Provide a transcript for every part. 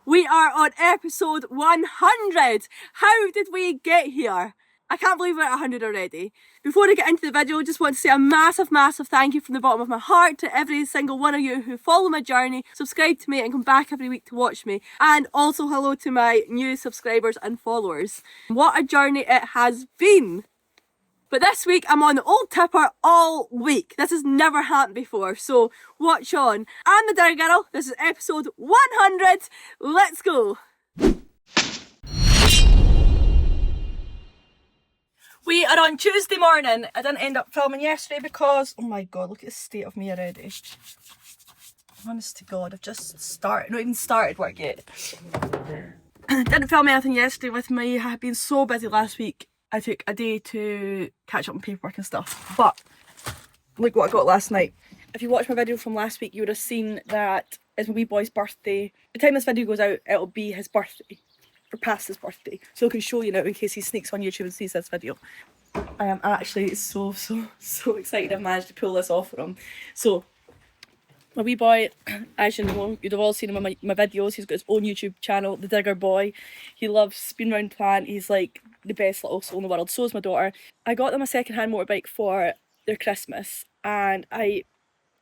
We are on episode 100. How did we get here? I can't believe we're at 100 already. Before I get into the video, I just want to say a massive thank you from the bottom of my heart to every single one of you who follow my journey, subscribe to me and come back every week to watch me. And also hello to my new subscribers and followers. What a journey it has been. But this week I'm on the old tipper all week. This has never happened before, so watch on. I'm the Dinner Girl, this is episode 100, let's go! We are on Tuesday morning. I didn't end up filming yesterday because, oh my god, look at the state of me already. Honest to god, I've just not even started work yet. Didn't film anything yesterday with me, I have been so busy last week. I took a day to catch up on paperwork and stuff, but look what I got last night. If you watched my video from last week, you would have seen that it's my wee boy's birthday. By the time this video goes out, it'll be his birthday, or past his birthday, so I can show you now in case he sneaks on YouTube and sees this video. I am actually so excited I've managed to pull this off for him. So, my wee boy, as you know, you'd have all seen him in my videos, he's got his own YouTube channel, The Digger Boy. He loves spin round plant, he's like the best little soul in the world, so is my daughter. I got them a second-hand motorbike for their Christmas, and I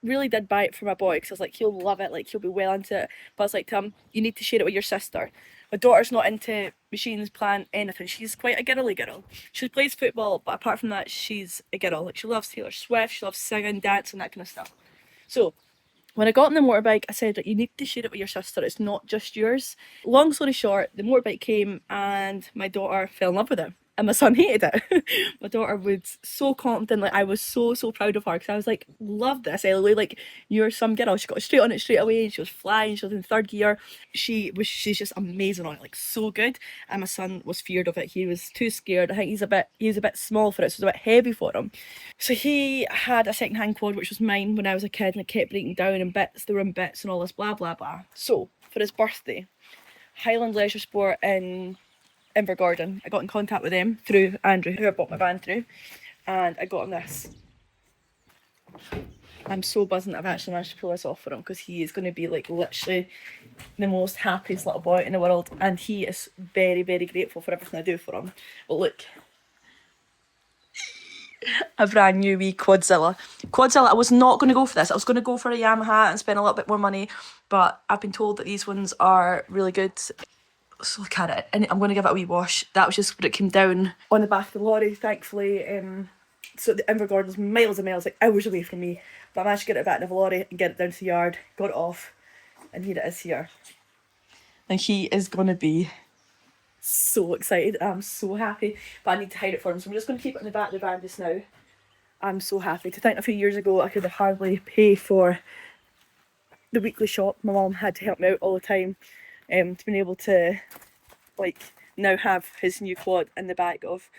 really did buy it for my boy, because I was like, he'll love it, like he'll be well into it. But I was like to him, you need to share it with your sister. My daughter's not into machines, plant, anything. She's quite a girly girl. She plays football, but apart from that, she's a girl. Like, she loves Taylor Swift, she loves singing, dancing, that kind of stuff. So, when I got on the motorbike, I said that you need to share it with your sister, it's not just yours. Long story short, the motorbike came and my daughter fell in love with it. And my son hated it. My daughter was so confident, like I was so proud of her, because I was like, love this Ellie, like you're some girl. She got straight on it straight away, and she was flying, she was in third gear. She's just amazing on it, like so good. And my son was feared of it, he was too scared. I think he was a bit small for it, so it was a bit heavy for him. So he had a second-hand quad, which was mine when I was a kid, and it kept breaking down in bits, they were in bits and all this blah blah blah. So for his birthday, Highland Leisure Sport in Invergordon, I got in contact with them through Andrew, who I bought my van through, and I got him this. I'm so buzzing that I've actually managed to pull this off for him, because he is going to be like literally the most happiest little boy in the world, and he is very grateful for everything I do for him. But look, a brand new wee Quadzilla. I was not going to go for this. I was going to go for a Yamaha and spend a little bit more money, but I've been told that these ones are really good. So look at it, and I'm going to give it a wee wash. That was just what it came down on the back of the lorry, thankfully. So the Invergordon's miles and miles, like hours away from me, but I managed to get it back in the lorry and get it down to the yard, got it off, and here it is here. And he is going to be so excited. I'm so happy, but I need to hide it for him, so I'm just going to keep it in the back of the van just now. I'm so happy. To think a few years ago I could have hardly paid for the weekly shop. My mum had to help me out all the time. To be able to like now have his new quad in the back of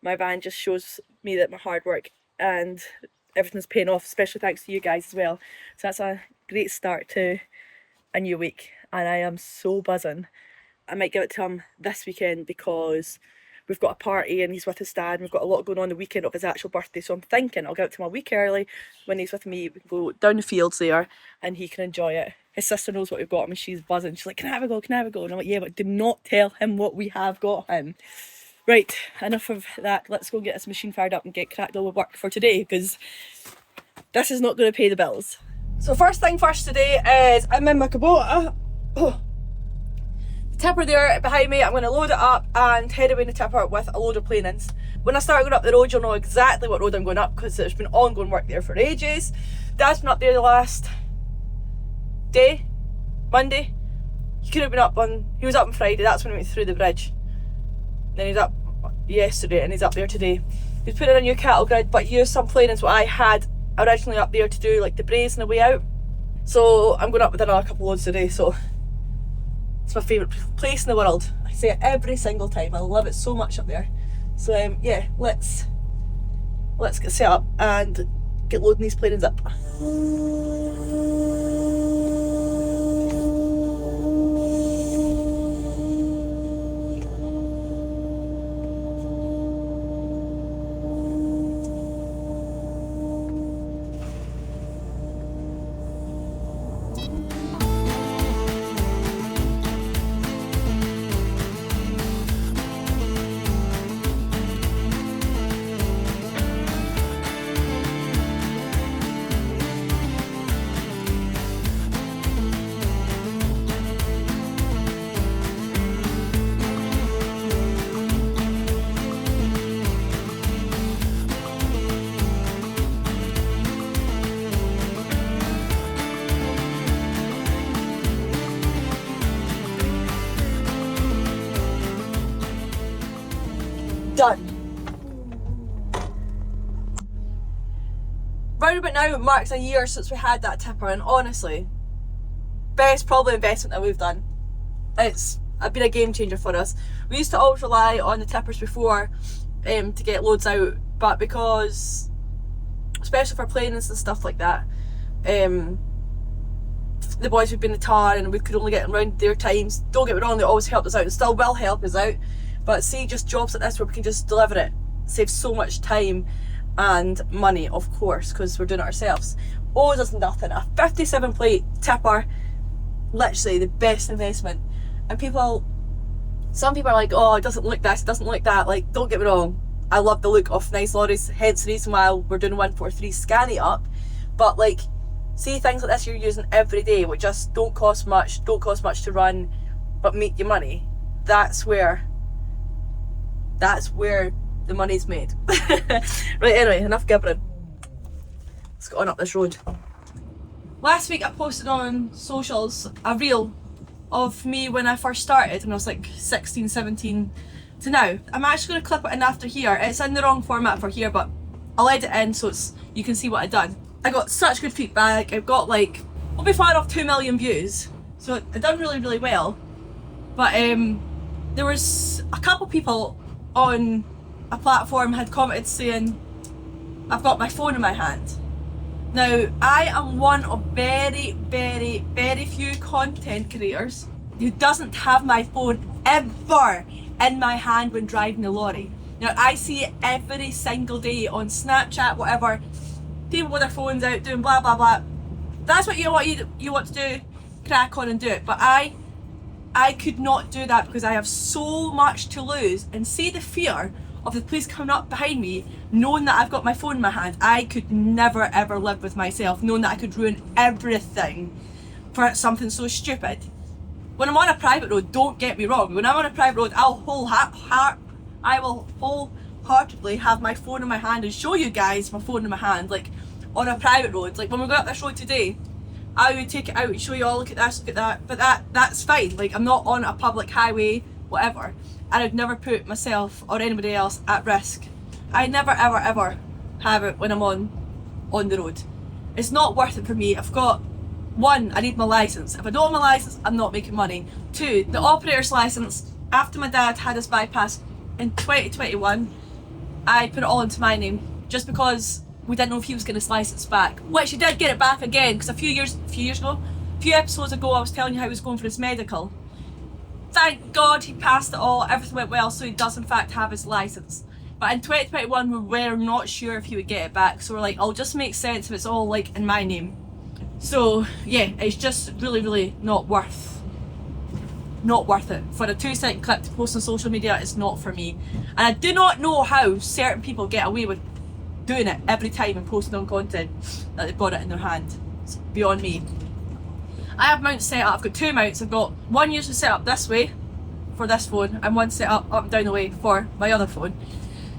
my van just shows me that my hard work and everything's paying off, especially thanks to you guys as well. So that's a great start to a new week, and I am so buzzing. I might give it to him this weekend because we've got a party and he's with his dad, and we've got a lot going on the weekend of his actual birthday, so I'm thinking I'll give it to him a week early when he's with me. We can go down the fields there and he can enjoy it. His sister knows what we've got him and she's buzzing. She's like, can I have a go, can I have a go? And I'm like, yeah, but do not tell him what we have got him. Right, enough of that. Let's go get this machine fired up and get cracked on with work for today, because this is not going to pay the bills. So first thing first today is I'm in my Kubota. The tipper there behind me, I'm going to load it up and head away in the tipper with a load of planings. When I start going up the road, you'll know exactly what road I'm going up, because there's been ongoing work there for ages. Dad's been up there the last day, Monday. He was up on Friday, that's when we went through the bridge. Then he's up yesterday and he's up there today. He's put in a new cattle grid, but used some planings what I had originally up there to do, like the braes on the way out. So I'm going up with another couple loads today, so it's my favourite place in the world. I say it every single time, I love it so much up there. So yeah, let's get set up and get loading these planings up. done. Round about now it marks a year since we had that tipper, and honestly, best probably investment that we've done. It's been a game changer for us. We used to always rely on the tippers before to get loads out, but because, especially for planes and stuff like that, the boys would be in the tar and we could only get around their times. Don't get me wrong, they always helped us out and still will help us out, but see, just jobs like this where we can just deliver it saves so much time and money, of course, because we're doing it ourselves. Owes us nothing. A 57 plate tipper, literally the best investment. And some people are like, oh, it doesn't look this, it doesn't look that. Like, don't get me wrong, I love the look of nice lorries, hence the reason why we're doing 143 scanning up. But like, see things like this you're using every day, which just don't cost much to run, but make you money. That's where the money's made. Right, anyway, enough gibbering. Let's get on up this road. Last week I posted on socials a reel of me when I first started, and I was like 16, 17 to now. I'm actually going to clip it in after here. It's in the wrong format for here, but I'll edit it in so you can see what I've done. I got such good feedback. I've got like, won't be far off 2 million views, so I've done really, really well. But there was a couple people on a platform had commented saying I've got my phone in my hand. Now, I am one of very, very, very few content creators who doesn't have my phone ever in my hand when driving the lorry. Now, I see it every single day on Snapchat, whatever, people with their phones out doing blah blah blah. That's what you want to do, crack on and do it. But I could not do that because I have so much to lose, and see the fear of the police coming up behind me knowing that I've got my phone in my hand. I could never ever live with myself knowing that I could ruin everything for something so stupid. When I'm on a private road, don't get me wrong, when I'm on a private road, I will wholeheartedly have my phone in my hand and show you guys my phone in my hand, like on a private road. Like when we go up this road today, I would take it out and show you all, look at this, look at that, but that's fine. Like, I'm not on a public highway, whatever, and I'd never put myself or anybody else at risk. I never ever ever have it when I'm on the road. It's not worth it for me. I've got, one, I need my licence. If I don't have my licence, I'm not making money. Two, the operator's licence, after my dad had his bypass in 2021, I put it all into my name just because we didn't know if he was getting his licence back, which he did get it back again, because a few episodes ago I was telling you how he was going for his medical. Thank God he passed it all, everything went well, so he does in fact have his licence. But in 2021 we were not sure if he would get it back, so we're like, it'll just make sense if it's all like in my name. So yeah, it's just really, really not worth it. For a 2-second clip to post on social media, it's not for me. And I do not know how certain people get away with doing it every time and posting on content that they've got it in their hand. It's beyond me. I have mounts set up. I've got 2 mounts. I've got one usually set up this way for this phone and one set up and down the way for my other phone,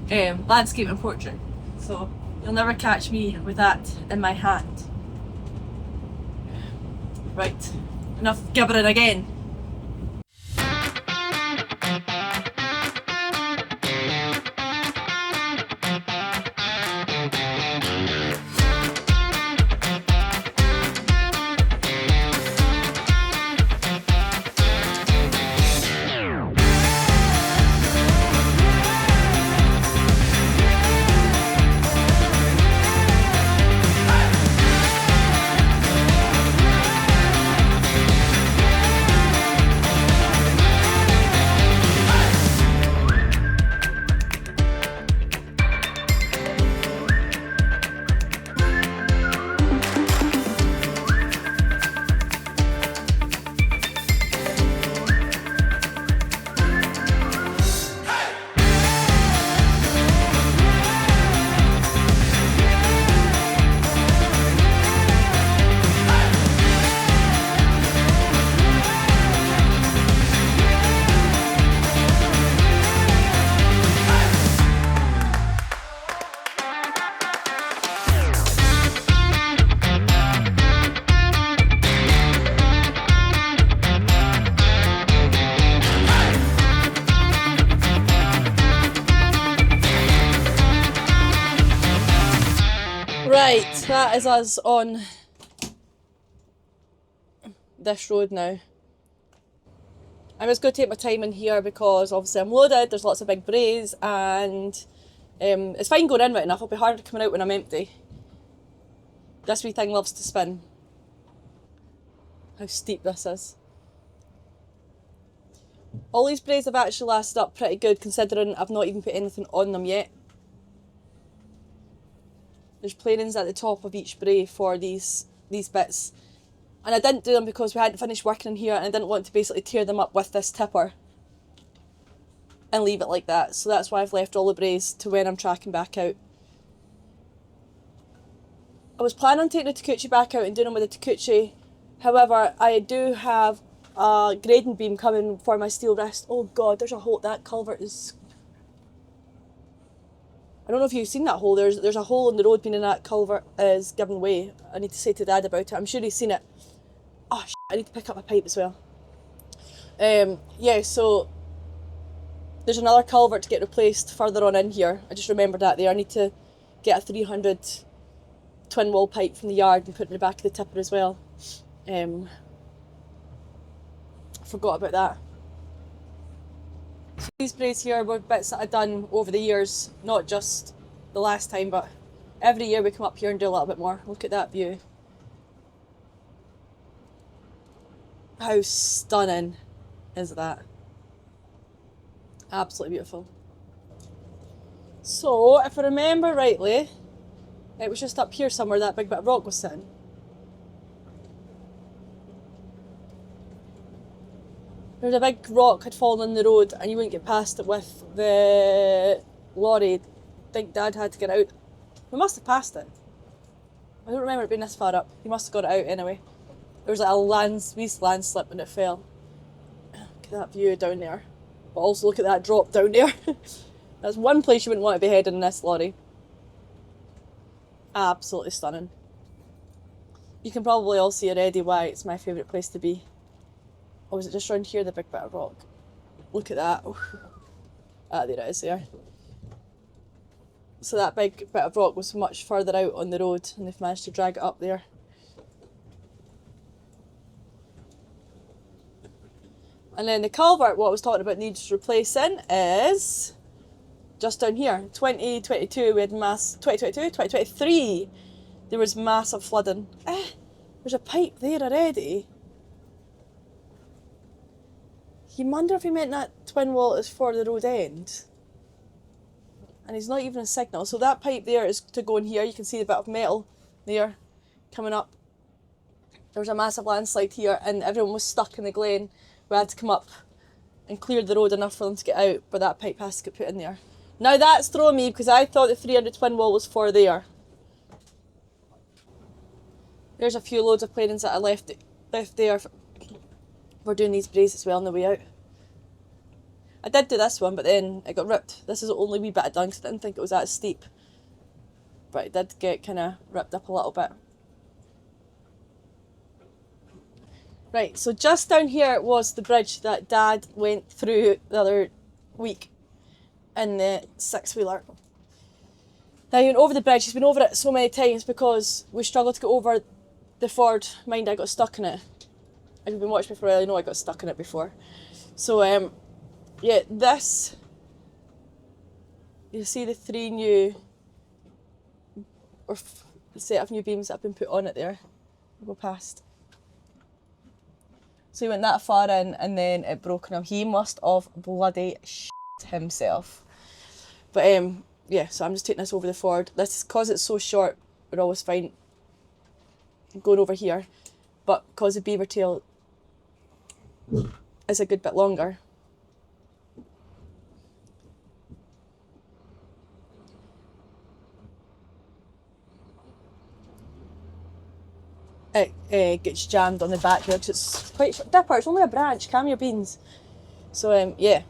landscape and portrait. So you'll never catch me with that in my hand. Right, enough gibbering again. So that is us on this road now. I'm just going to take my time in here because obviously I'm loaded, there's lots of big braes, and it's fine going in right enough. It'll be harder coming out when I'm empty. This wee thing loves to spin. How steep this is. All these braes have actually lasted up pretty good considering I've not even put anything on them yet. There's planings at the top of each bray for these bits. And I didn't do them because we hadn't finished working in here and I didn't want to basically tear them up with this tipper and leave it like that. So that's why I've left all the brays to when I'm tracking back out. I was planning on taking the takeuchi back out and doing them with the takeuchi. However, I do have a grading beam coming for my Steelwrist. Oh god, there's a hole. That culvert is... I don't know if you've seen that hole. There's a hole in the road meaning that culvert is giving way. I need to say to Dad about it. I'm sure he's seen it. Oh shit, I need to pick up my pipe as well. Yeah, so there's another culvert to get replaced further on in here. I just remembered that there. I need to get a 300 twin wall pipe from the yard and put it in the back of the tipper as well. Forgot about that. So these braes here were bits that I've done over the years, not just the last time, but every year we come up here and do a little bit more. Look at that view. How stunning is that? Absolutely beautiful. So, if I remember rightly, it was just up here somewhere that big bit of rock was sitting. There's a big rock had fallen in the road and you wouldn't get past it with the lorry. I think Dad had to get out. We must have passed it. I don't remember it being this far up. He must have got it out anyway. There was like a wee landslip when it fell. Look at that view down there. But also look at that drop down there. That's one place you wouldn't want to be heading in this lorry. Absolutely stunning. You can probably all see already why it's my favourite place to be. Or was it just around here, the big bit of rock? Look at that. Ah, there it is there. So that big bit of rock was much further out on the road and they've managed to drag it up there. And then the culvert, what I was talking about needs replacing, is just down here. 2022, we had 2023, there was massive flooding. There's a pipe there already. You wonder if he meant that twin wall is for the road end. And he's not even a signal. So that pipe there is to go in here. You can see the bit of metal there coming up. There was a massive landslide here and everyone was stuck in the glen. We had to come up and clear the road enough for them to get out, but that pipe has to get put in there. Now that's throwing me because I thought the 300 twin wall was for there. There's a few loads of planings that I left there. We're doing these braes as well on the way out. I did do this one, but then it got ripped. This is the only wee bit I done because I didn't think it was that steep. But it did get kind of ripped up a little bit. Right, so just down here was the bridge that Dad went through the other week in the six-wheeler. Now he went over the bridge, he's been over it so many times because we struggled to get over the Ford. Mind, I got stuck in it. If you've been watching me for a while, you know I got stuck in it before. So, yeah, this, you see the three new, or set of new beams that have been put on it there. We'll go past. So he went that far in and then it broke on him. He must have bloody shit himself. But yeah, so I'm just taking this over the Ford. This is because it's so short, we're always fine going over here. But because the beaver tail is a good bit longer, it gets jammed on the back here because it's quite dipper. It's only a branch, calm your beans. So yeah,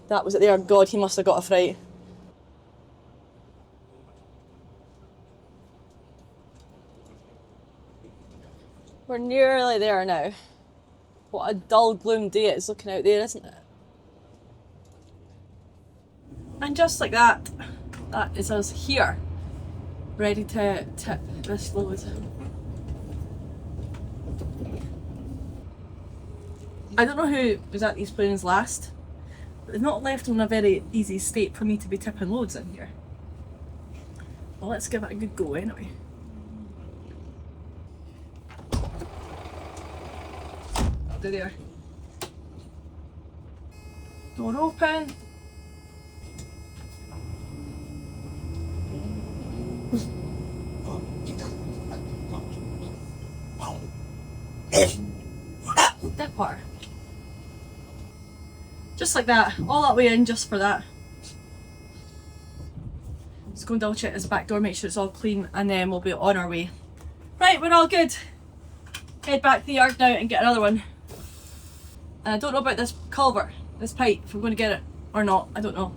that was it there. God, he must have got a fright. We're nearly there now. What a dull gloom day it is looking out there, isn't it? And just like that, that is us here. ready to tip this load. I don't know who was at these planes last, but they've not left them in a very easy state for me to be tipping loads in here. Well, let's give it a good go anyway. There. Door open. Dipper. Just like that, all that way in just for that. Let's go and double check this back door, make sure it's all clean, and then we'll be on our way. Right, we're all good. Head back to the yard now and get another one. And I don't know about this culvert, this pipe, if I'm going to get it or not, I don't know.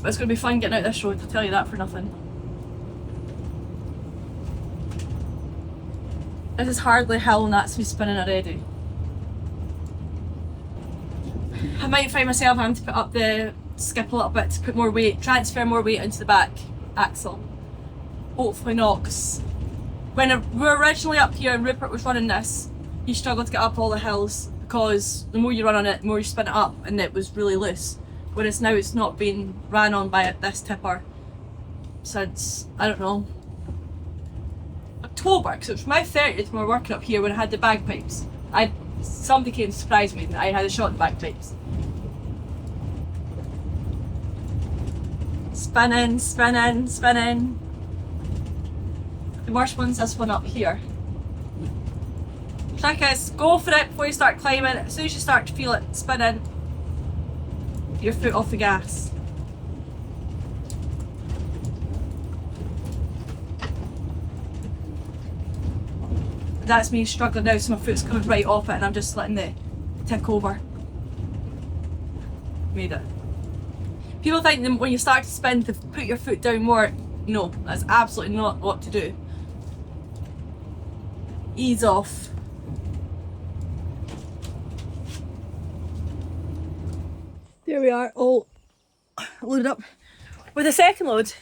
But it's going to be fun getting out this road, I'll tell you that for nothing. This is hardly hell and that's me spinning already. I might find myself having to put up the skip a little bit to put more weight, transfer more weight into the back axle. Hopefully not, because when we were originally up here and Rupert was running this, he struggled to get up all the hills because the more you run on it, the more you spin it up, and it was really loose. Whereas now it's not been ran on by this tipper since, I don't know, October, because it was my 30th when we were working up here when I had the bagpipes. Somebody came to surprise me that I had a shot in bagpipes. Spinning, spinning, spinning. The worst one's this one up here. Trick is, go for it before you start climbing. As soon as you start to feel it spinning, your foot off the gas. That's me struggling now, so my foot's coming right off it and I'm just letting it tick over. Made it. People think that when you start to spin to put your foot down more. No, that's absolutely not what to do. Ease off. There we are, all loaded up with the second load.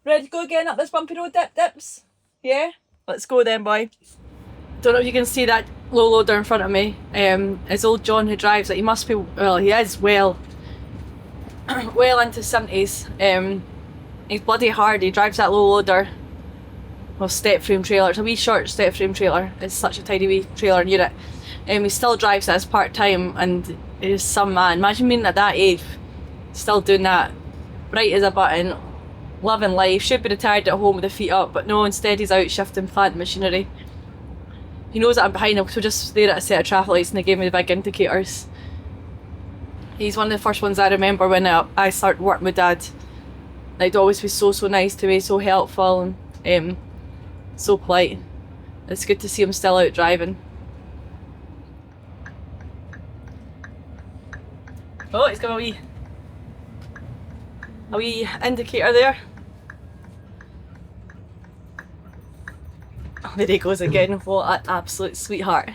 Ready to go again up this bumpy road, dips? Yeah? Let's go then, boy. Don't know if you can see that low loader in front of me. It's old John who drives it. He must be, well, he is well into 70s. He's bloody hard. He drives that low loader. Well, step frame trailer. It's a wee short step frame trailer. It's such a tiny wee trailer unit. He still drives it as part time, and is some man. Imagine being at that age, still doing that. Bright as a button, loving life. Should be retired at home with the feet up, but no, instead he's out shifting plant machinery. He knows that I'm behind him because we're just there at a set of traffic lights and they gave me the big indicators. He's one of the first ones I remember when I started working with Dad. He'd always be so nice to me, so helpful and so polite. It's good to see him still out driving. Oh, he's got a wee indicator there. Oh, there he goes again. What an absolute sweetheart.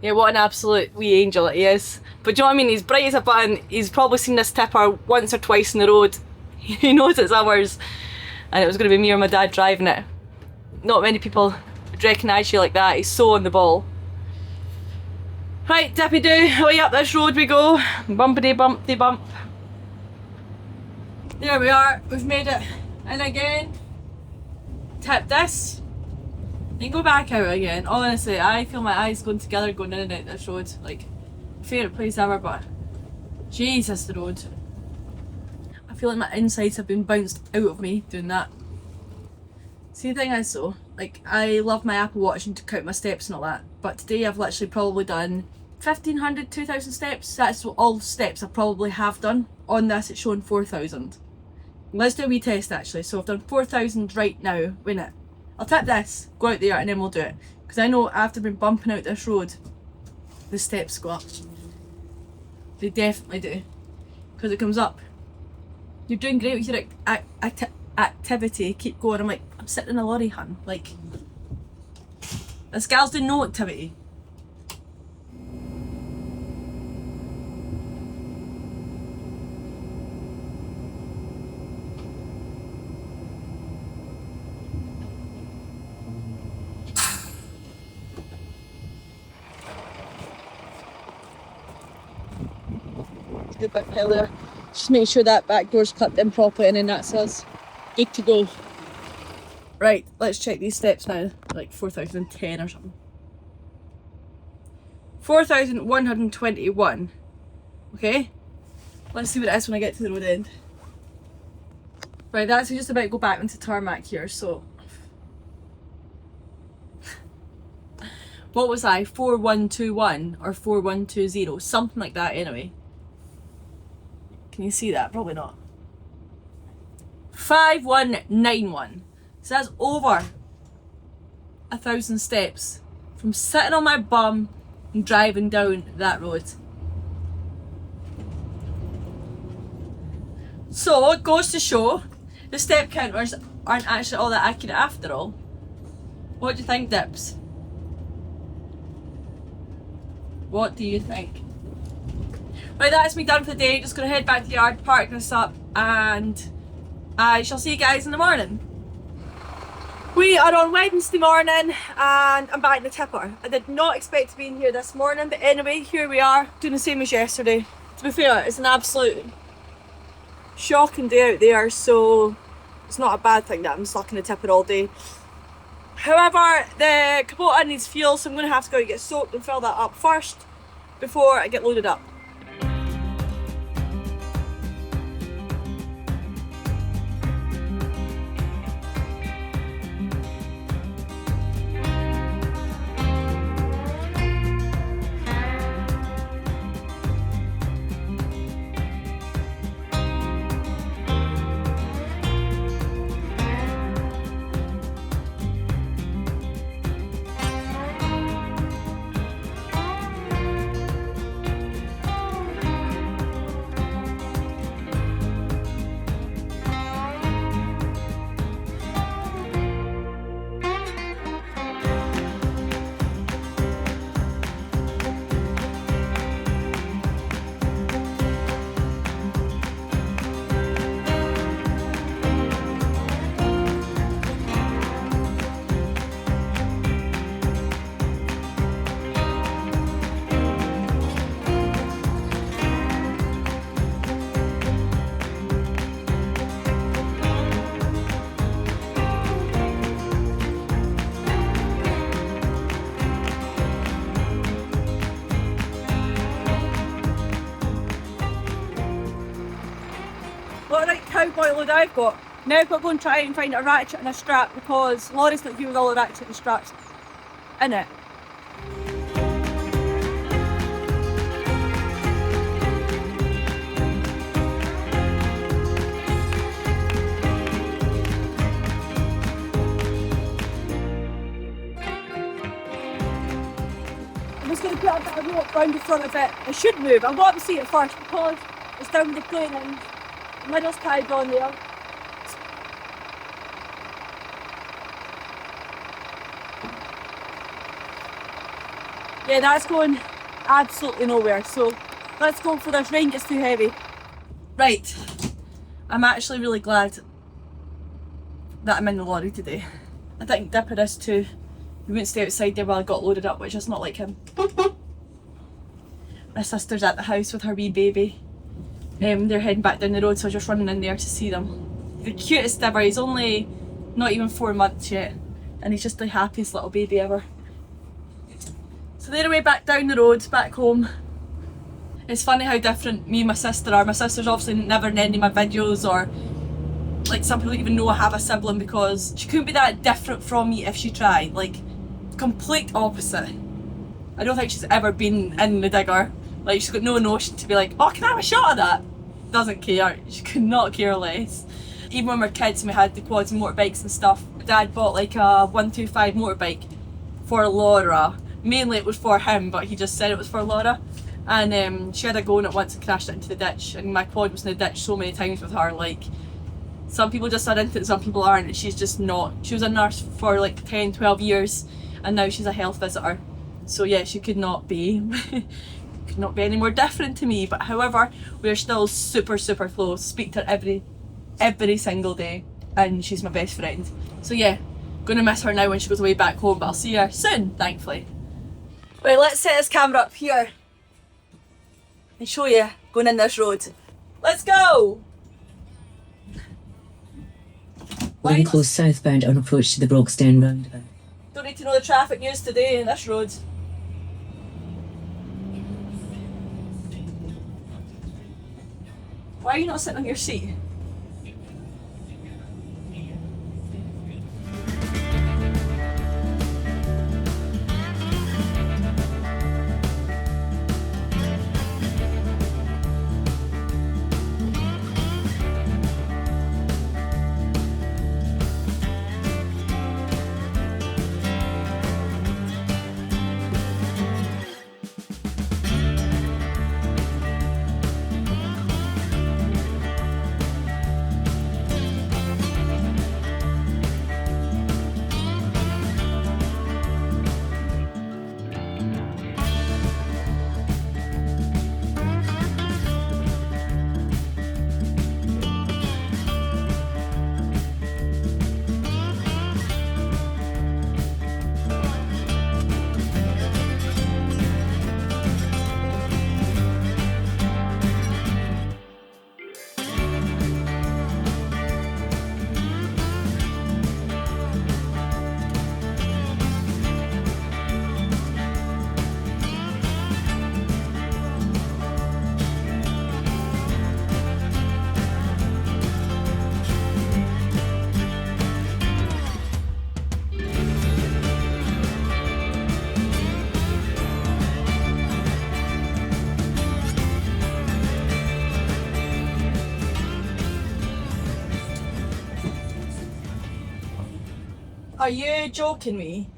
Yeah, what an absolute wee angel he is. But do you know what I mean? He's bright as a button. He's probably seen this tipper once or twice on the road. He knows it's ours. And it was going to be me or my dad driving it. Not many people would recognise you like that. He's so on the ball. Right, dippy do, away up this road we go. Bumpity bumpty bump. There we are, we've made it in again. Tip this. Then go back out again. Honestly, I feel my eyes going together going in and out this road. Like, favourite place ever, but Jesus, the road. I feel like my insides have been bounced out of me doing that. See, the thing is though, like, I love my Apple Watch and to count my steps and all that, but today I've literally probably done 1,500, 2,000 steps. That's all the steps I probably have done. On this it's showing 4,000. Let's do a wee test actually. So I've done 4,000 right now, wait it. I'll tip this, go out there and then we'll do it. Because I know after been bumping out this road, the steps go up. They definitely do. Because it comes up. You're doing great with your activity, keep going. I'm like, I'm sitting in a lorry, hun. Like, this gal's doing no activity. good bit pile there. Just make sure that back door's clipped in properly, and then that's us good to go. Right, let's check these steps now. Like 4,010 or something. 4,121. Okay, let's see what it is when I get to the road end. Right, that's just about to go back into tarmac here, so. What was I? 4121 or 4120? Something like that anyway. Can you see that? Probably not. 5191. So that's over 1,000 steps from sitting on my bum and driving down that road. So it goes to show the step counters aren't actually all that accurate after all. What do you think, Dips? What do you think? Right, that's me done for the day. Just gonna head back to the yard, park this up, and I shall see you guys in the morning. We are on Wednesday morning and I'm back in the tipper. I did not expect to be in here this morning, but anyway, here we are, doing the same as yesterday. To be fair, it's an absolute shocking day out there, so it's not a bad thing that I'm stuck in the tipper all day. However, the Kubota needs fuel, so I'm going to have to go get soaked and fill that up first before I get loaded up. What a right cowboy load I've got. Now I've got to go and try and find a ratchet and a strap because Laurie's not here with all the ratchet and straps in it. I'm just going to put a bit of rope round the front of it. I should move. I'll go up and see it first because it's down with the plane and the middle's tied on there. Yeah, that's going absolutely nowhere, so let's go for this. Rain gets too heavy. Right, I'm actually really glad that I'm in the lorry today. I think Dipper is too. He wouldn't stay outside there while I got loaded up, which is not like him. My sister's at the house with her wee baby. They're heading back down the road, so I'm just running in there to see them. The cutest ever. He's only not even 4 months yet, and he's just the happiest little baby ever. So they're away back down the road, back home. It's funny how different me and my sister are. My sister's obviously never in any of my videos, or like some people don't even know I have a sibling because she couldn't be that different from me if she tried. Like, complete opposite. I don't think she's ever been in the digger. Like, she's got no notion to be like, oh, can I have a shot of that? Doesn't care. She could not care less. Even when we were kids and we had the quads and motorbikes and stuff, Dad bought like a 125 motorbike for Laura. Mainly it was for him, but he just said it was for Laura. And she had a go on it once and crashed it into the ditch, and my quad was in the ditch so many times with her. Like, some people just are into it, some people aren't, and she's just not. She was a nurse for like 10, 12 years, and now she's a health visitor. So yeah, she could not be could not be any more different to me. But however, we're still super, super close. Speak to her every single day, and she's my best friend. So yeah, gonna miss her now when she goes away back home, but I'll see her soon, thankfully. Right, let's set this camera up here and show you going in this road. Let's go! One close southbound on approach to the Broxdown roundabout. Don't need to know the traffic news today in this road. Why are you not sitting on your seat? Are you joking me?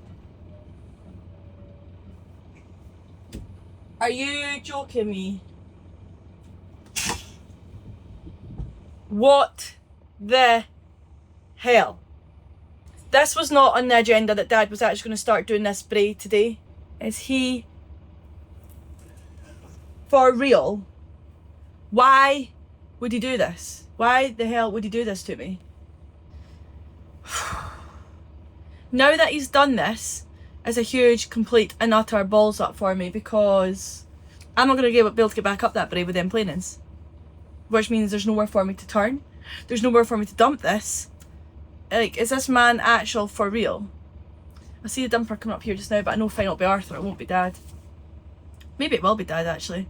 Are you joking me? What the hell? This was not on the agenda that Dad was actually going to start doing this spray today. Is he for real? Why would he do this? Why the hell would he do this to me? Now that he's done this, it's a huge, complete and utter balls up for me, because I'm not going to be able to get back up that brae with them planings. Which means there's nowhere for me to turn. There's nowhere for me to dump this. Like, is this man actual for real? I see the dumper coming up here just now, but I know fine it'll be Arthur, it won't be Dad. Maybe it will be Dad, actually.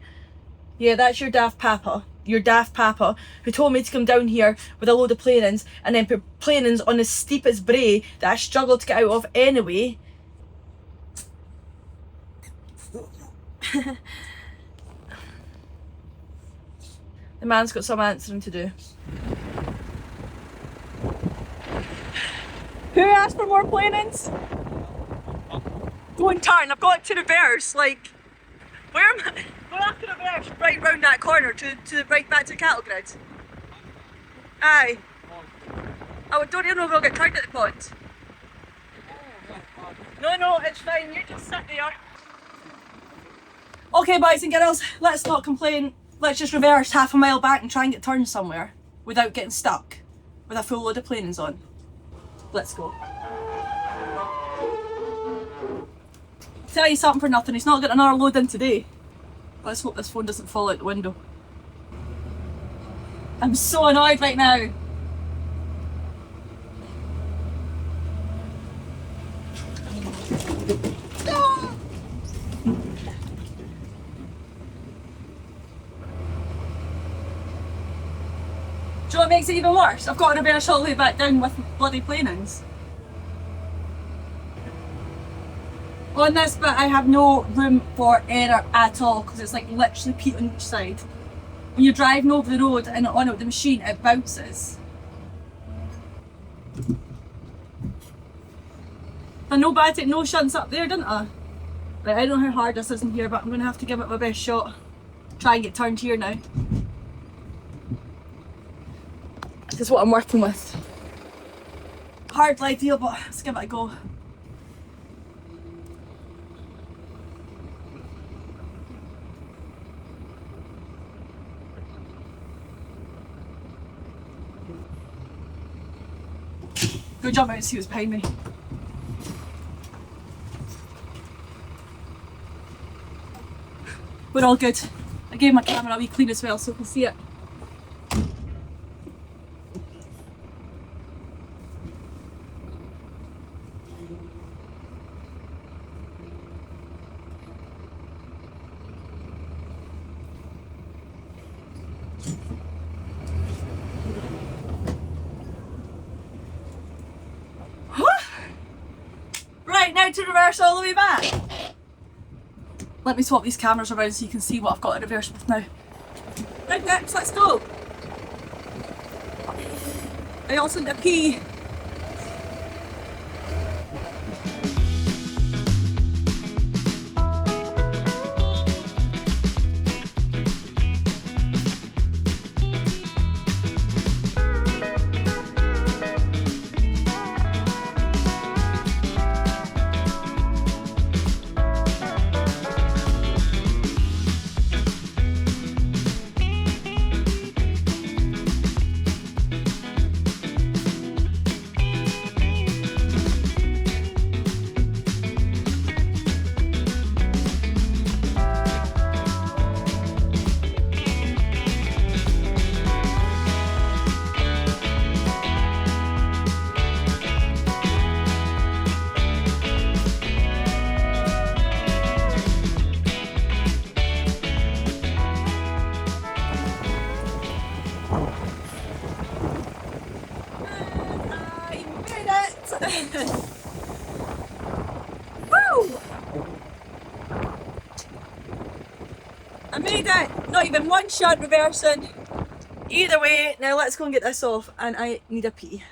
Yeah, that's your daft papa. Your daft papa, who told me to come down here with a load of planings and then put planings on the steepest brae that I struggled to get out of anyway. The man's got some answering to do. Who asked for more planings? Go and turn, I've got it to reverse, like, where am I? Go after the reverse, right round that corner to right back to the cattle grid. Aye. I don't even know if I'll get turned at the pond. No, it's fine, you just sit there. Okay, boys and girls, let's not complain. Let's just reverse half a mile back and try and get turned somewhere without getting stuck with a full load of planings on. Let's go. Tell you something for nothing, he's not got another load in today. Let's hope this phone doesn't fall out the window. I'm so annoyed right now. Ah! Do you know what makes it even worse? I've got to reverse all the way back down with bloody planings. On this bit I have no room for error at all, because it's like literally peat on each side. When you're driving over the road and on it with the machine, it bounces. I know bad take no shunts up there, didn't I? Right, I don't know how hard this is in here, but I'm going to have to give it my best shot. Try and get turned here now. This is what I'm working with. Hard idea, but let's give it a go. Go jump out and see what's behind me. We're all good. I gave my camera a wee clean as well so you can see it. Right, now to reverse all the way back. Let me swap these cameras around so you can see what I've got to reverse with now. Right next, let's go. I also need a pee. Woo! I made it! Not even one shot reversing. Either way, now let's go and get this off and I need a pee.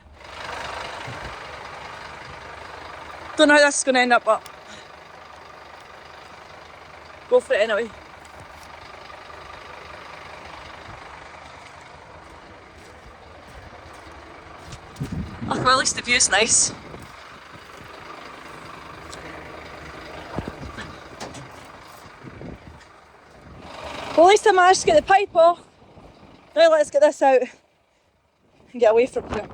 Don't know how this is going to end up, but go for it anyway. Oh, well, at least the view's nice. Well, at least I managed to get the pipe off. Now let's get this out and get away from here.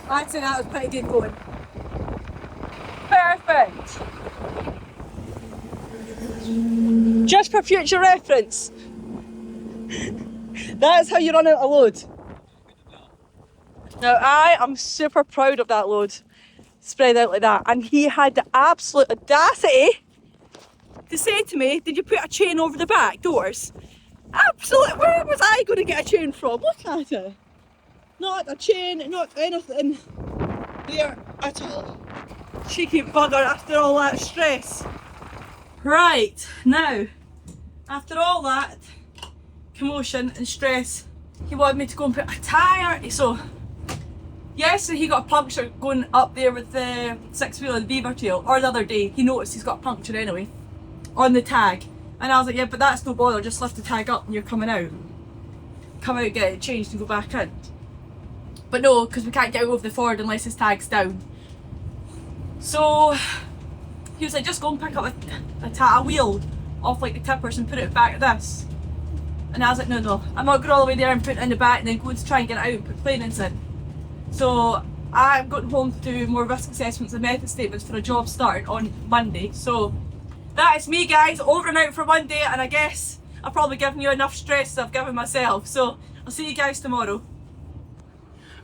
I'd say that was pretty good going. Perfect. Just for future reference, that's how you run out a load. Now I am super proud of that load, spread out like that, and he had the absolute audacity to say to me, did you put a chain over the back doors? Absolutely, where was I going to get a chain from? Look at it. Not a chain, not anything there at all. Cheeky bugger after all that stress. Right, now, after all that commotion and stress, he wanted me to go and put a tyre. So, yesterday he got a puncture going up there with the 6-wheel and beaver tail, or the other day, he noticed he's got a puncture anyway, on the tag. And I was like, yeah, but that's no bother, just lift the tag up and you're coming out. Come out, get it changed and go back in. But no, because we can't get out of the Ford unless his tag's down. So he was like, just go and pick up a wheel off like the tippers and put it back at this. And I was like, no, I'm not going all the way there and put it in the back and then going to try and get it out and put planings in. So I'm going home to do more risk assessments and method statements for a job starting on Monday. So that is me, guys, over and out for one day, and I guess I've probably given you enough stress as I've given myself. So I'll see you guys tomorrow.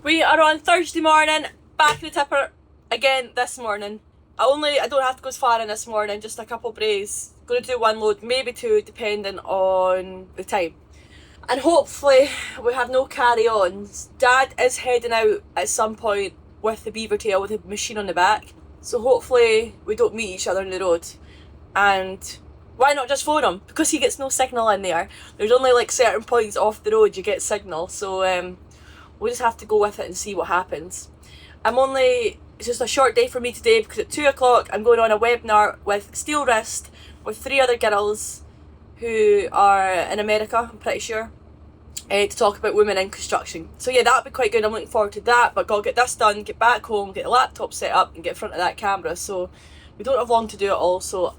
We are on Thursday morning, back in the tipper again this morning. I don't have to go as far in this morning, just a couple brays. Going to do one load, maybe two, depending on the time. And hopefully we have no carry-ons. Dad is heading out at some point with the beaver tail with the machine on the back. So hopefully we don't meet each other on the road. And why not just phone him? Because he gets no signal in there. There's only like certain points off the road you get signal. So we'll just have to go with it and see what happens. It's just a short day for me today because at 2 o'clock I'm going on a webinar with Steelwrist with 3 other girls who are in America, I'm pretty sure, to talk about women in construction. So yeah, that'll be quite good. I'm looking forward to that, but gotta get this done, get back home, get the laptop set up and get in front of that camera. So we don't have long to do it all, so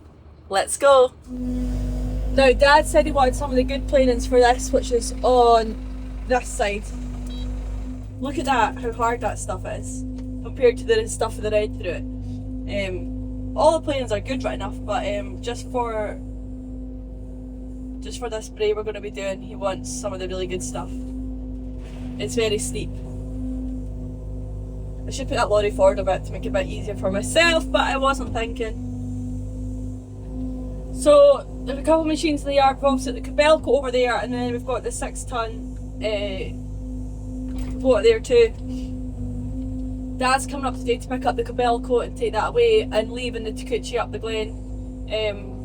let's go. Now Dad said he wanted some of the good planings for this, which is on this side. Look at that, how hard that stuff is compared to the stuff with the red through it. All the planings are good right enough, but just for this spray we're going to be doing, he wants some of the really good stuff. It's very steep. I should put that lorry forward a bit to make it a bit easier for myself, but I wasn't thinking. So there's a couple of machines in the yard, opposite the Kobelco over there, and then we've got the 6-ton Kubota there too. Dad's coming up today to pick up the Kobelco and take that away and leaving the takeuchi up the glen.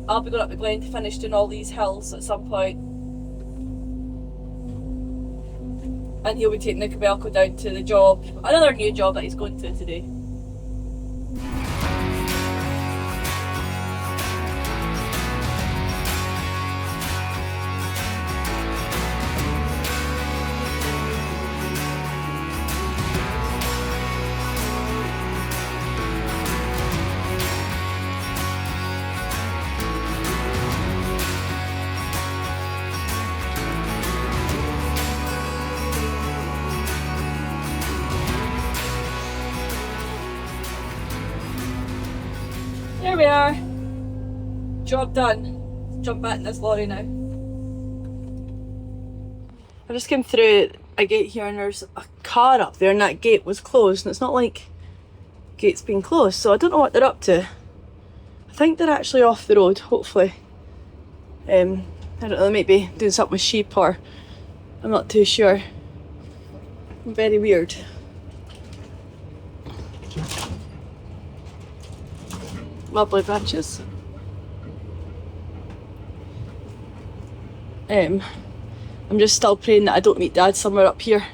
I'll be going up the glen to finish doing all these hills at some point. And he'll be taking the Kobelco down to the job, another new job that he's going to today. There we are. Job done. Let's jump back in this lorry now. I just came through a gate here and there's a car up there and that gate was closed, and it's not like gate's been closed, so I don't know what they're up to. I think they're actually off the road, hopefully. I don't know, they might be doing something with sheep, or I'm not too sure. Very weird. Lovely branches. I'm just still praying that I don't meet Dad somewhere up here.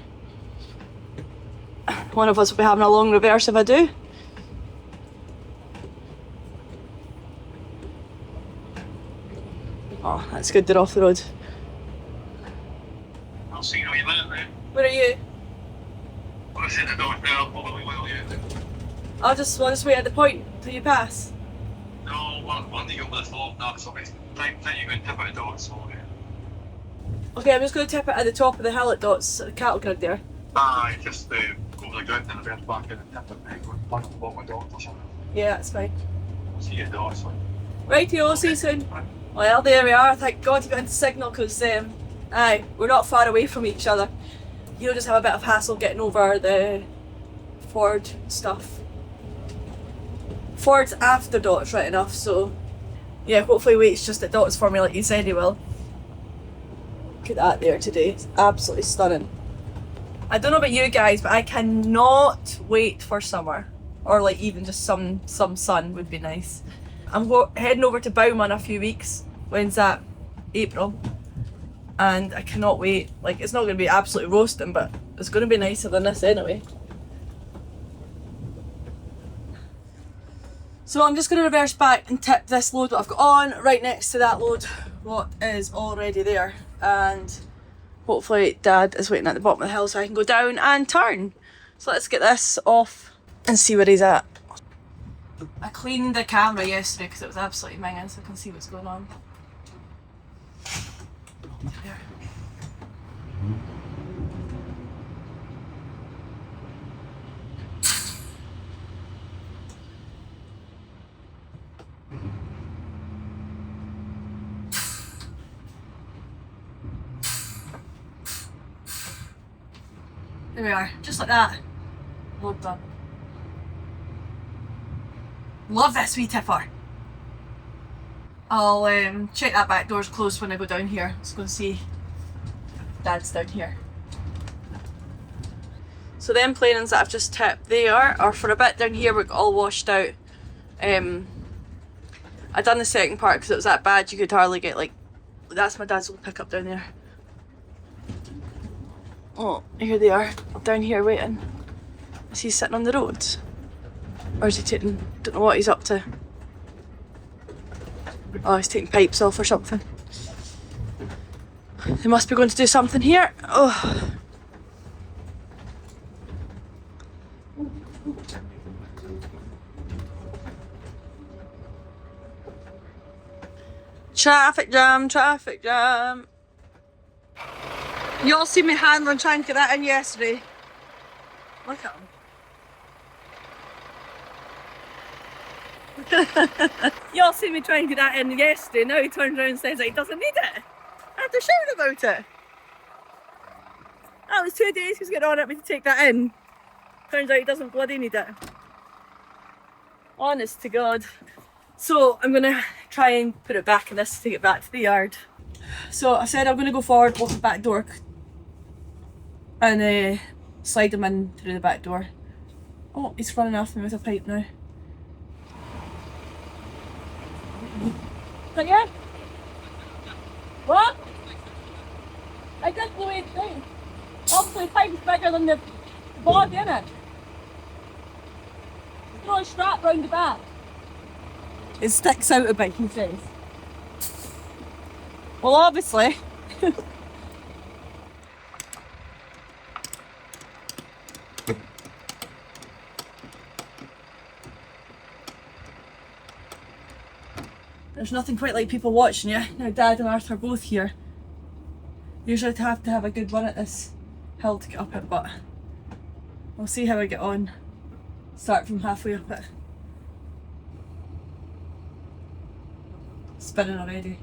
One of us will be having a long reverse if I do. Oh, that's good, they're off the road. I'll see you in a minute then. Where are you? Well, I said I don't know, probably will, yeah. I'll just wait at the point till you pass. No, one day over the floor, no, so it's time you go and tip out the dogs, so yeah. Okay, I'm just going to tip it at the top of the hill at Dots, at the cattle grid there. Aye, just go over the ground and a bit back in and tip it and go back on the bottom of the dogs or something. Yeah, that's fine. See you at the dogs, so. Rightio, see you soon. Well, there we are. Thank God you got into signal because, aye, we're not far away from each other. He'll just have a bit of hassle getting over the Ford stuff. Ford's after Dots, right enough, so yeah, hopefully waits just at Dots for me like you said he will. Look at that there today, it's absolutely stunning. I don't know about you guys, but I cannot wait for summer, or like even just some sun would be nice. I'm heading over to Bowman in a few weeks. When's that? April. And I cannot wait. Like, it's not going to be absolutely roasting, but it's going to be nicer than this anyway. So I'm just going to reverse back and tip this load that I've got on right next to that load what is already there, and hopefully Dad is waiting at the bottom of the hill so I can go down and turn. So let's get this off and see where he's at. I cleaned the camera yesterday because it was absolutely minging, so I can see what's going on. There. There we are, just like that. Load done. Love this wee tipper. I'll check that back door's closed when I go down here. Let's go and see Dad's down here. So them planings that I've just tipped there are for a bit down here. We're all washed out. I done the second part because it was that bad you could hardly get, like, that's my dad's old pickup down there. Oh, here they are, down here waiting. Is he sitting on the road? Or is he taking, don't know what he's up to. Oh, he's taking pipes off or something. They must be going to do something here. Oh. Traffic jam, traffic jam. You all see me handling trying to get that in yesterday. Look at him. You all see me trying to get that in yesterday. Now he turns around and says that he doesn't need it. I have to shout about it. That was 2 days he's getting on at me to take that in. Turns out he doesn't bloody need it. Honest to God. So I'm going to try and put it back in this to take it back to the yard. So I said I'm going to go forward, open the back door and slide him in through the back door. Oh, he's running after me with a pipe now. Again? What? I did blow it down. Obviously the pipe's bigger than the body, innit? Throw a strap round the back. It sticks out a bit, he says. Well, obviously. There's nothing quite like people watching you. Now Dad and Arthur are both here. Usually I have to have a good run at this hill to get up it, but we'll see how I get on. Start from halfway up it. Spinning already.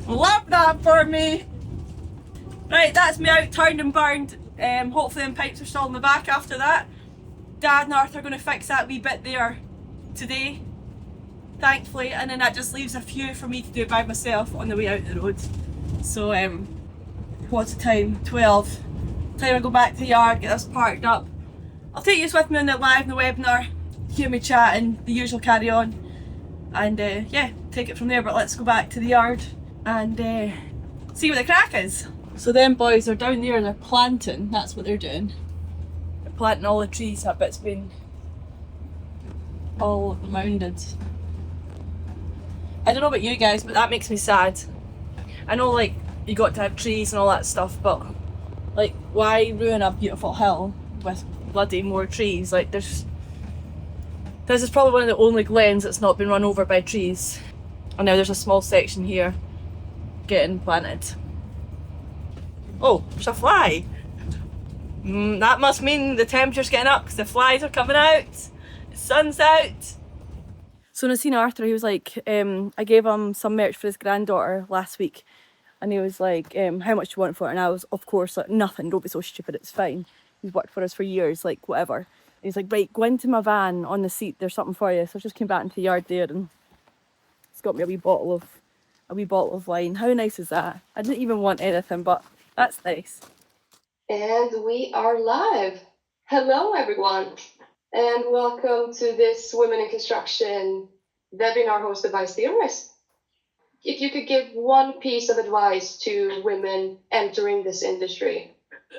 Love that for me. Right, that's me out turned and burned. Hopefully them pipes are still in the back after that. Dad and Arthur are going to fix that wee bit there today, thankfully, and then that just leaves a few for me to do by myself on the way out the road. So what's the time? 12. Time I go back to the yard, get this parked up. I'll take you with me on the live and the webinar, hear me chatting, the usual carry on, and yeah, take it from there. But let's go back to the yard and see what the crack is. So them boys are down there and they're planting, that's what they're doing. They're planting all the trees. That bit's been all mounded. I don't know about you guys, but that makes me sad. I know like you got to have trees and all that stuff, but like why ruin a beautiful hill with bloody more trees? Like this is probably one of the only glens that's not been run over by trees. And now there's a small section here getting planted. Oh, there's a fly. That must mean the temperature's getting up because the flies are coming out. The sun's out. So when I seen Arthur, he was like, I gave him some merch for his granddaughter last week. And he was like, how much do you want for it? And I was, of course, like, nothing, don't be so stupid, it's fine. He's worked for us for years, like, whatever. And he's like, right, go into my van on the seat, there's something for you. So I just came back into the yard there and he's got me a wee bottle of wine. How nice is that? I didn't even want anything, but that's nice. And we are live. Hello, everyone, and welcome to this Women in Construction webinar hosted by Steelwrist. If you could give one piece of advice to women entering this industry,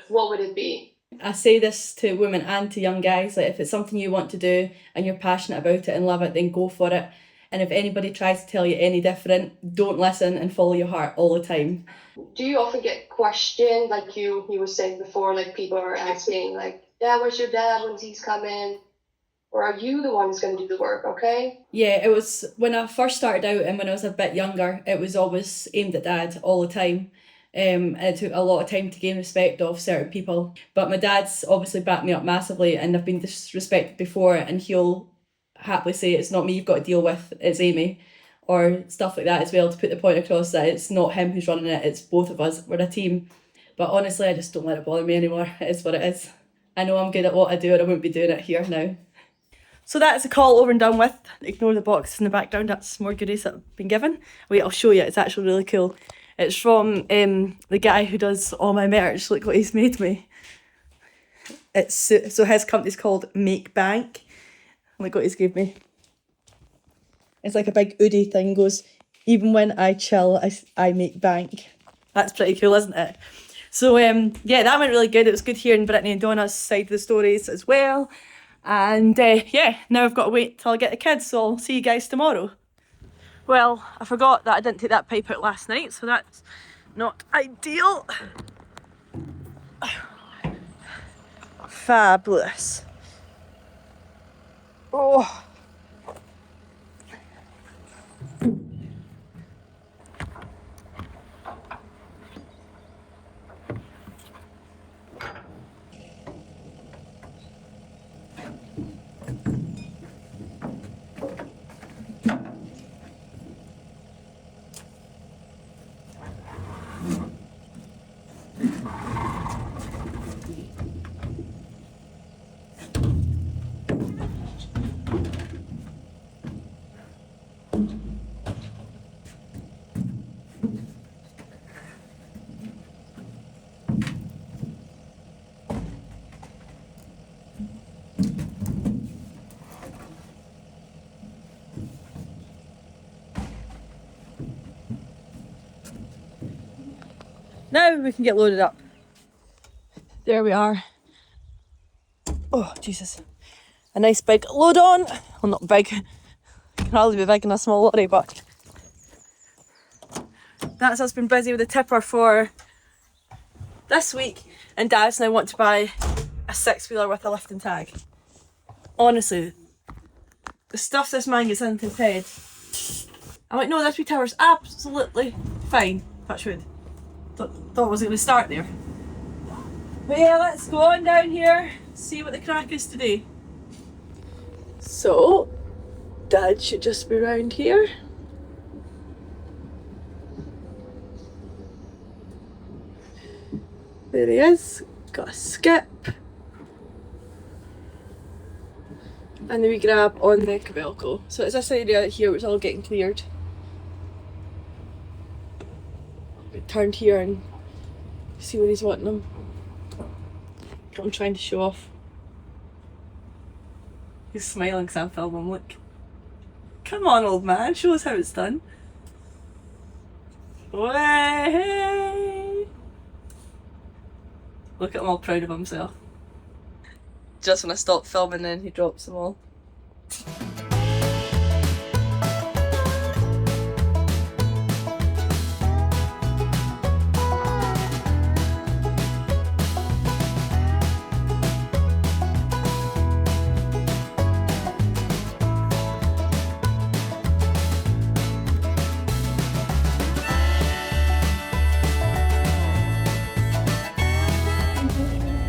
what would it be? I say this to women and to young guys, like if it's something you want to do and you're passionate about it and love it, then go for it. And if anybody tries to tell you any different, don't listen and follow your heart all the time. Do you often get questioned, like you were saying before, like people are asking, like, yeah, where's your dad when he's coming? Or are you the one who's going to do the work, okay? Yeah, it was when I first started out and when I was a bit younger, it was always aimed at Dad all the time. And it took a lot of time to gain respect of certain people. But my dad's obviously backed me up massively and I've been disrespected before, and he'll happily say it's not me you've got to deal with, it's Amy. Or stuff like that as well, to put the point across that it's not him who's running it, it's both of us, we're a team. But honestly, I just don't let it bother me anymore. It is what it is. I know I'm good at what I do and I wouldn't be doing it here now. So that's the call over and done with. Ignore the boxes in the background, that's more goodies that I've been given. Wait, I'll show you, it's actually really cool. It's from the guy who does all my merch. Look what he's made me. It's so his company's called Make Bank. Look what he's gave me. It's like a big Oodie thing, goes, even when I chill, I make bank. That's pretty cool, isn't it? So yeah, that went really good. It was good hearing Brittany and Donna's side of the stories as well. And yeah, now I've got to wait till I get the kids, so I'll see you guys tomorrow. Well, I forgot that I didn't take that pipe out last night, so that's not ideal. Fabulous. Oh. Now we can get loaded up. There we are. Oh, Jesus. A nice big load on. Well, not big. It can hardly be big in a small lorry, but that's us been busy with the tipper for this week. And Dad's now want to buy a 6-wheeler with a lift and tag. Honestly, the stuff this man gets into his head. I'm like, no, this wee tower's absolutely fine. Touch wood. Thought I wasn't going to start there. But yeah, let's go on down here, see what the crack is today. So, Dad should just be round here. There he is, got a skip. And then we grab on the Kobelco. So it's this area here which is all getting cleared. We turned here and see where he's wanting them. I'm trying to show off. He's smiling because I'm filming, look. Come on, old man, show us how it's done. Way! Look at him all proud of himself. Just when I stopped filming, then he drops them all.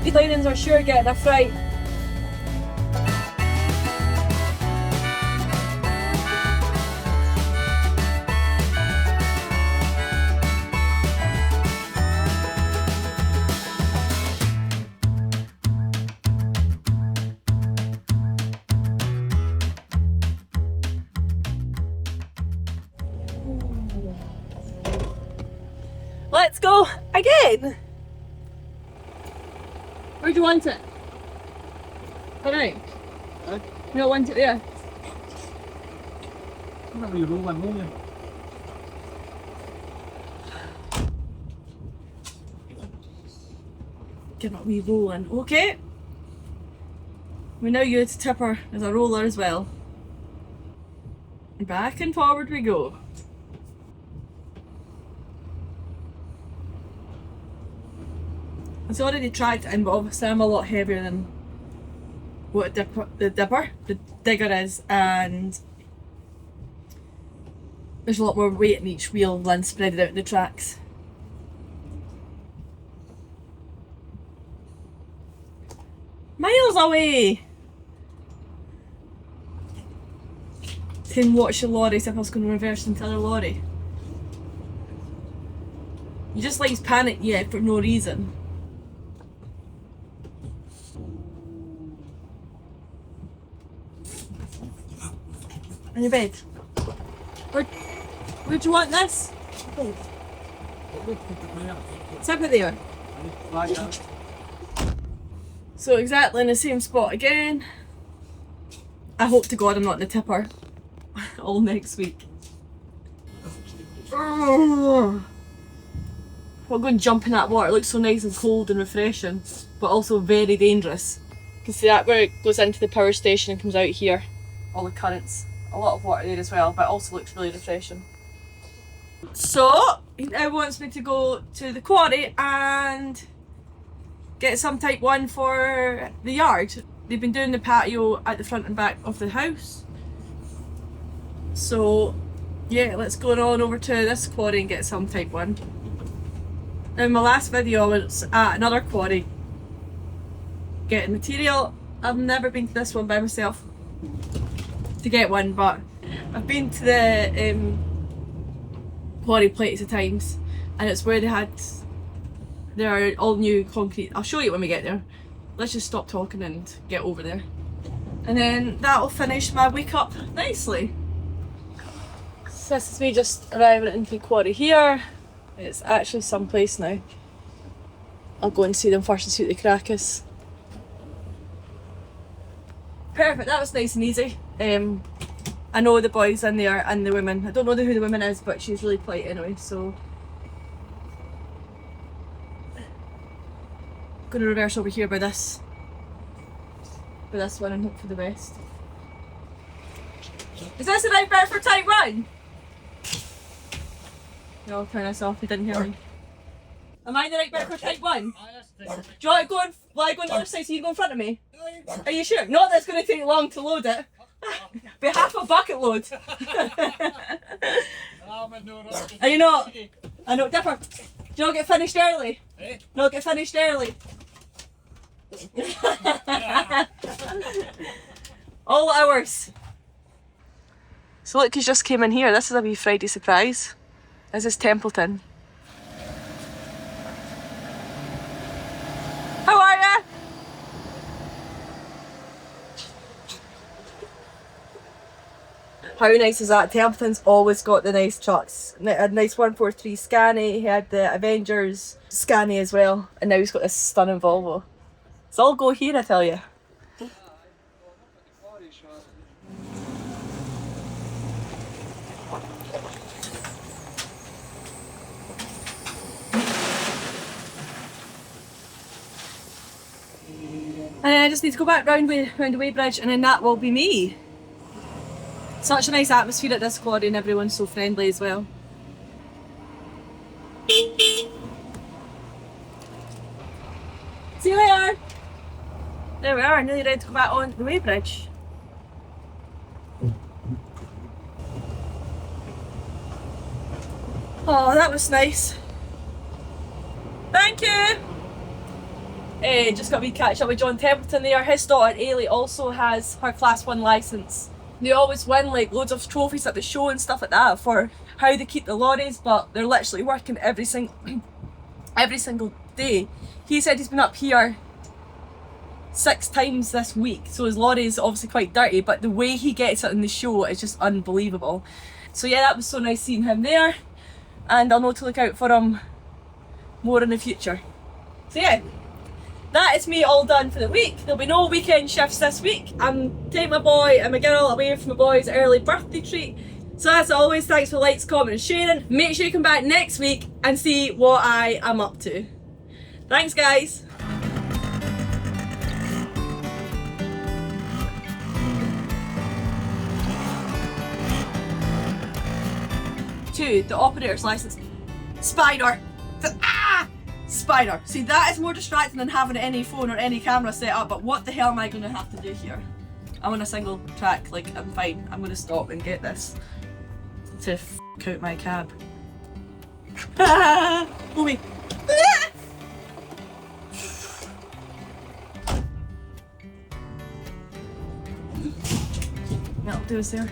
These linings are sure getting a fright. Let's go again. Where do you want it? Alright. You don't want it there? Whenever you roll one, won't you? Give it a wee rolling. Okay. We now use tipper as a roller as well. Back and forward we go. It's already tracked in, but obviously I'm a lot heavier than what the digger is, and there's a lot more weight in each wheel than spread out in the tracks. Miles away! Can watch the lorry as if I was going to reverse into the other lorry. You just like panic, yeah, for no reason. On your bed. Where do you want this? Tip it there. So exactly in the same spot again. I hope to God I'm not in the tipper all next week. We'll go and jump in that water. It looks so nice and cold and refreshing, but also very dangerous. You can see that where it goes into the power station and comes out here. All the currents. A lot of water there as well, but it also looks really refreshing. So, he now wants me to go to the quarry and get some type 1 for the yard. They've been doing the patio at the front and back of the house. So, yeah, let's go on over to this quarry and get some type 1. In my last video I was at another quarry getting material. I've never been to this one by myself to get one, but I've been to the quarry plenty of times, and it's where there are all new concrete. I'll show you when we get there. Let's just stop talking and get over there, and then that'll finish my week up nicely. So this is me just arriving into the quarry here. It's actually someplace now. I'll go and see them first and see what the crack is. Perfect, that was nice and easy. I know the boys in there and the women. I don't know who the woman is, but she's really polite anyway, so. I'm gonna reverse over here by this one and hope for the best. Is this the right bit for type 1? No, I'll turn this off, you didn't hear me. Am I the right bit for type 1? Do you want to go on, will I go on the other side so you go in front of me? Are you sure? Not that it's going to take long to load it. Be half a bucket load. Are you not? I know, Dipper. Do you not get finished early? Not get finished early. All hours. So look who's just came in here. This is a wee Friday surprise. This is Templeton. How are ya? How nice is that? Templeton's always got the nice trucks. A nice 143 Scania. He had the Avengers Scania as well. And now he's got this stunning Volvo. It's all go here, I tell you. And then I just need to go back round the weighbridge, and then that will be me. Such a nice atmosphere at this quarry, and everyone's so friendly as well. See you later! There we are, nearly ready to go back on the weighbridge. Oh, that was nice. Thank you! Just got a wee catch up with John Templeton there. His daughter Ailey also has her Class 1 licence. They always win like loads of trophies at the show and stuff like that for how they keep the lorries, but they're literally working every single day. He said he's been up here 6 times this week, so his lorry is obviously quite dirty, but the way he gets it in the show is just unbelievable. So yeah, that was so nice seeing him there, and I'll know to look out for him more in the future. So yeah, that is me all done for the week. There'll be no weekend shifts this week. I'm taking my boy and my girl away for my boy's early birthday treat. So as always, thanks for likes, comment and sharing. Make sure you come back next week and see what I am up to. Thanks guys. To the operator's license. Spider! Spider. See, that is more distracting than having any phone or any camera set up, but what the hell am I going to have to do here? I'm on a single track, like, I'm fine. I'm going to stop and get this to f*** out my cab. Oh me. That'll do us there.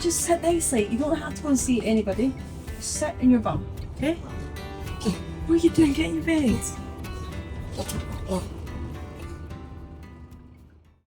Just sit nicely. You don't have to go and see anybody. Just sit in your bum, okay? What are you doing? Get in your bed.